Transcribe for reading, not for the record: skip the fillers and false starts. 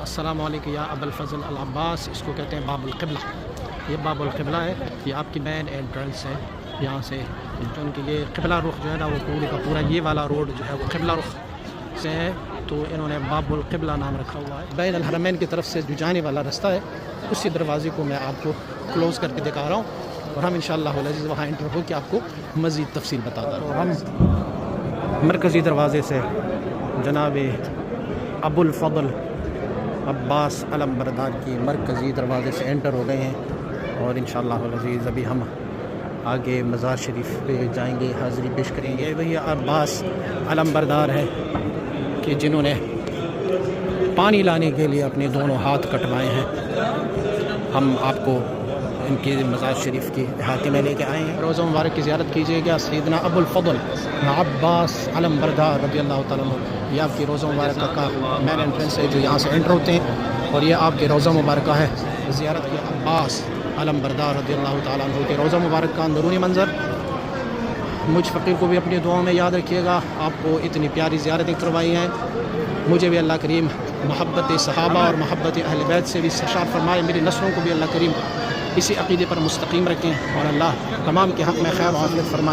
السلام علیکم یا ابو الفضل العباس، اس کو کہتے ہیں باب القبلہ۔ یہ باب القبلہ ہے، یہ آپ کی مین انٹرنس ہے۔ یہاں سے جو ان کے لیے قبلہ رخ جو ہے نا، وہ پورے کا پورا یہ والا روڈ جو ہے وہ قبلہ رخ سے ہے، تو انہوں نے باب القبلہ نام رکھا ہوا ہے۔ بین الحرمین کی طرف سے جو جانے والا رستہ ہے، اسی دروازے کو میں آپ کو کلوز کر کے دکھا رہا ہوں، اور ہم انشاءاللہ العزیز وہاں انٹر ہو کے آپ کو مزید تفصیل بتاتا ہوں۔ ہم مرکزی دروازے سے جناب ابو الفضل عباس علمبردار کی مرکزی دروازے سے انٹر ہو گئے ہیں، اور انشاءاللہ العزیز ابھی ہم آگے مزار شریف پہ جائیں گے، حاضری پیش کریں گے۔ وہی عباس علمبردار ہے کہ جنہوں نے پانی لانے کے لیے اپنے دونوں ہاتھ کٹوائے ہیں۔ ہم آپ کو ان کی مزار شریف کی احاطے میں لے کے آئے ہیں۔ روزہ مبارک کی زیارت کیجیے گا سیدنا ابو الفضل عباس علمبردار رضی اللہ تعالیٰ عنہ۔ یہ آپ کی روزہ مبارکہ کا مین انٹرنس ہے جو یہاں سے انٹر ہوتے ہیں، اور یہ آپ کی روزہ مبارکہ ہے زیارت کی عباس علمبردار رضی اللہ تعالیٰ عنہ کے روزہ مبارک کا اندرونی منظر۔ مجھ فقیر کو بھی اپنی دعاؤں میں یاد رکھیے گا، آپ کو اتنی پیاری زیارتیں کروائی ہیں، مجھے بھی اللہ کریم محبت صحابہ اور محبت اہل بیت سے بھی سرشار فرمائے، میری نسلوں کو بھی اللہ کریم اسی عقیدے پر مستقیم رکھیں، اور اللہ تمام کے حق میں خیر و عافیت فرمائے۔